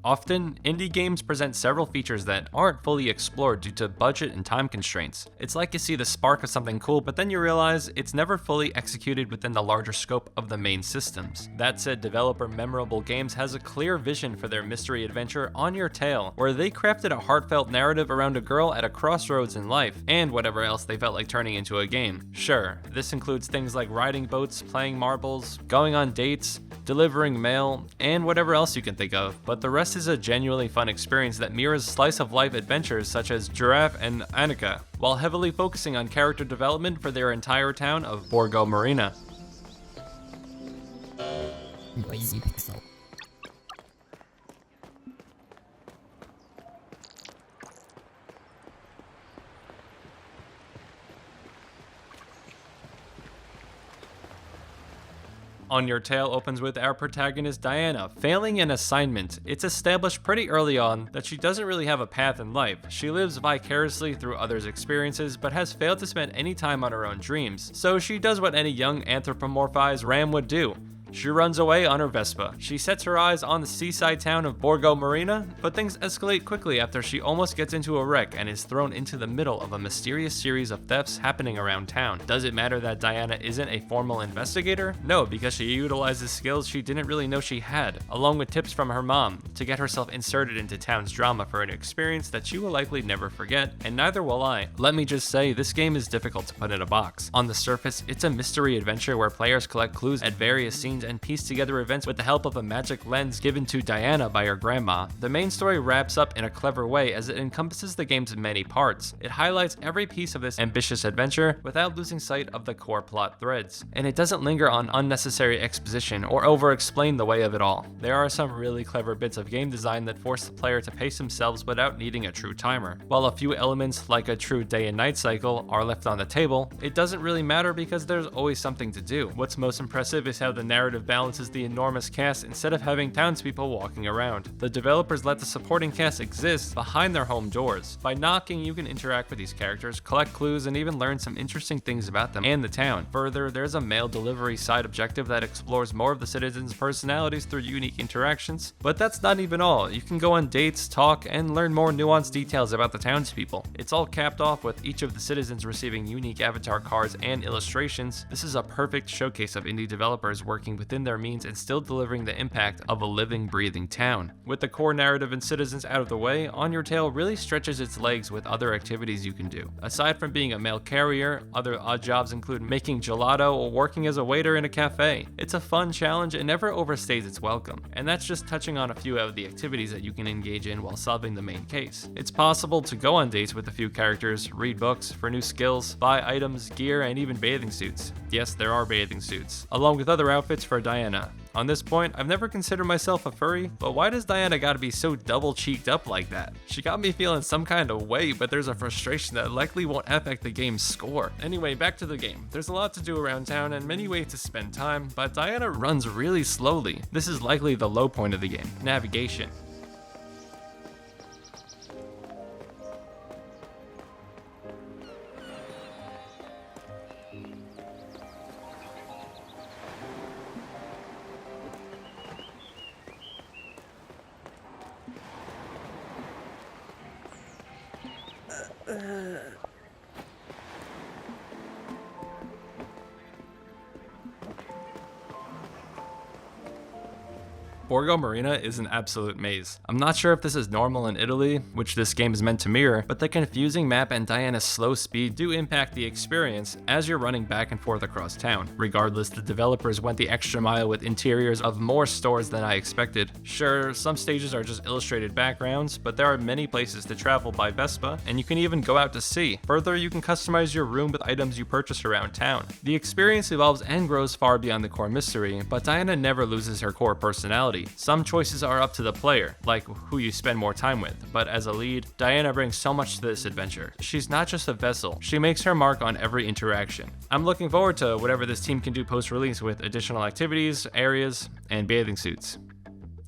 Often, indie games present several features that aren't fully explored due to budget and time constraints. It's like you see the spark of something cool, but then you realize it's never fully executed within the larger scope of the main systems. That said, developer Memorable Games has a clear vision for their mystery adventure On Your Tail, where they crafted a heartfelt narrative around a girl at a crossroads in life, and whatever else they felt like turning into a game. Sure, this includes things like riding boats, playing marbles, going on dates, delivering mail, and whatever else you can think of, but the rest is a genuinely fun experience that mirrors slice-of-life adventures such as Giraffe and Annika, while heavily focusing on character development for their entire town of Borgo Marina. Noisy pixel. On Your Tail opens with our protagonist Diana failing an assignment. It's established pretty early on that she doesn't really have a path in life. She lives vicariously through others' experiences, but has failed to spend any time on her own dreams. So she does what any young anthropomorphized ram would do. She runs away on her Vespa. She sets her eyes on the seaside town of Borgo Marina, but things escalate quickly after she almost gets into a wreck and is thrown into the middle of a mysterious series of thefts happening around town. Does it matter that Diana isn't a formal investigator? No, because she utilizes skills she didn't really know she had, along with tips from her mom, to get herself inserted into town's drama for an experience that she will likely never forget, and neither will I. Let me just say, this game is difficult to put in a box. On the surface, it's a mystery adventure where players collect clues at various scenes and piece together events with the help of a magic lens given to Diana by her grandma. The main story wraps up in a clever way as it encompasses the game's many parts. It highlights every piece of this ambitious adventure without losing sight of the core plot threads. And it doesn't linger on unnecessary exposition or over-explain the way of it all. There are some really clever bits of game design that force the player to pace themselves without needing a true timer. While a few elements like a true day and night cycle are left on the table, it doesn't really matter because there's always something to do. What's most impressive is how the narrative balances the enormous cast instead of having townspeople walking around. The developers let the supporting cast exist behind their home doors. By knocking, you can interact with these characters, collect clues, and even learn some interesting things about them and the town. Further, there's a mail delivery side objective that explores more of the citizens' personalities through unique interactions. But that's not even all. You can go on dates, talk, and learn more nuanced details about the townspeople. It's all capped off with each of the citizens receiving unique avatar cards and illustrations. This is a perfect showcase of indie developers working within their means and still delivering the impact of a living, breathing town. With the core narrative and citizens out of the way, On Your Tail really stretches its legs with other activities you can do. Aside from being a mail carrier, other odd jobs include making gelato or working as a waiter in a cafe. It's a fun challenge and never overstays its welcome. And that's just touching on a few of the activities that you can engage in while solving the main case. It's possible to go on dates with a few characters, read books for new skills, buy items, gear, and even bathing suits. Yes, there are bathing suits, along with other outfits for Diana. On this point, I've never considered myself a furry, but why does Diana gotta be so double cheeked up like that? She got me feeling some kind of way, but there's a frustration that likely won't affect the game's score. Anyway, back to the game. There's a lot to do around town and many ways to spend time, but Diana runs really slowly. This is likely the low point of the game: navigation. Borgo Marina is an absolute maze. I'm not sure if this is normal in Italy, which this game is meant to mirror, but the confusing map and Diana's slow speed do impact the experience as you're running back and forth across town. Regardless, the developers went the extra mile with interiors of more stores than I expected. Sure, some stages are just illustrated backgrounds, but there are many places to travel by Vespa, and you can even go out to sea. Further, you can customize your room with items you purchase around town. The experience evolves and grows far beyond the core mystery, but Diana never loses her core personality. Some choices are up to the player, like who you spend more time with, but as a lead, Diana brings so much to this adventure. She's not just a vessel, she makes her mark on every interaction. I'm looking forward to whatever this team can do post-release with additional activities, areas, and bathing suits.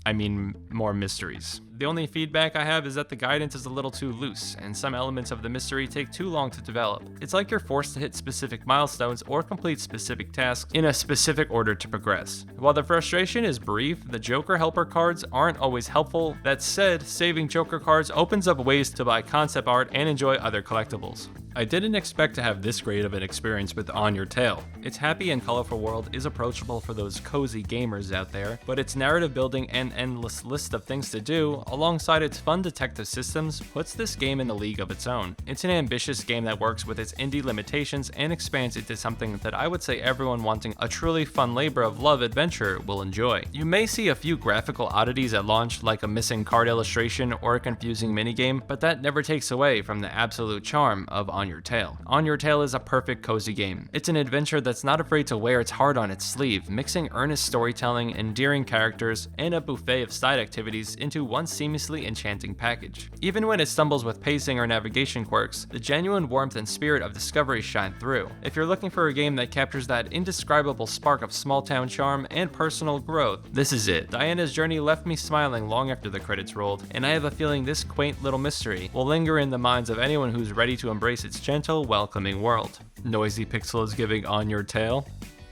I mean more mysteries. The only feedback I have is that the guidance is a little too loose, and some elements of the mystery take too long to develop. It's like you're forced to hit specific milestones or complete specific tasks in a specific order to progress. While the frustration is brief, the Joker Helper cards aren't always helpful. That said, saving Joker cards opens up ways to buy concept art and enjoy other collectibles. I didn't expect to have this great of an experience with On Your Tail. Its happy and colorful world is approachable for those cozy gamers out there, but its narrative building and endless list of things to do, alongside its fun detective systems, puts this game in a league of its own. It's an ambitious game that works with its indie limitations and expands into something that I would say everyone wanting a truly fun labor of love adventure will enjoy. You may see a few graphical oddities at launch, like a missing card illustration or a confusing minigame, but that never takes away from the absolute charm of On Your Tail. On Your Tail is a perfect cozy game. It's an adventure that's not afraid to wear its heart on its sleeve, mixing earnest storytelling, endearing characters, and a buffet of side activities into one seamlessly enchanting package. Even when it stumbles with pacing or navigation quirks, the genuine warmth and spirit of discovery shine through. If you're looking for a game that captures that indescribable spark of small town charm and personal growth, this is it. Diana's journey left me smiling long after the credits rolled, and I have a feeling this quaint little mystery will linger in the minds of anyone who's ready to embrace its gentle, welcoming world. Noisy Pixel is giving On Your Tail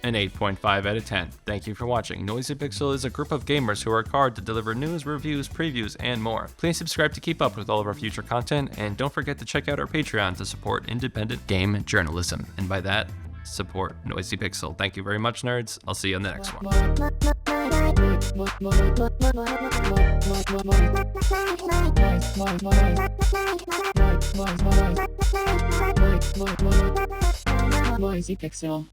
an 8.5 out of 10. Thank you for watching. Noisy Pixel is a group of gamers who work hard to deliver news, reviews, previews, and more. Please subscribe to keep up with all of our future content, and don't forget to check out our Patreon to support independent game journalism. And by that, support Noisy Pixel. Thank you very much, nerds. I'll see you on the next one. Noisy Pixel.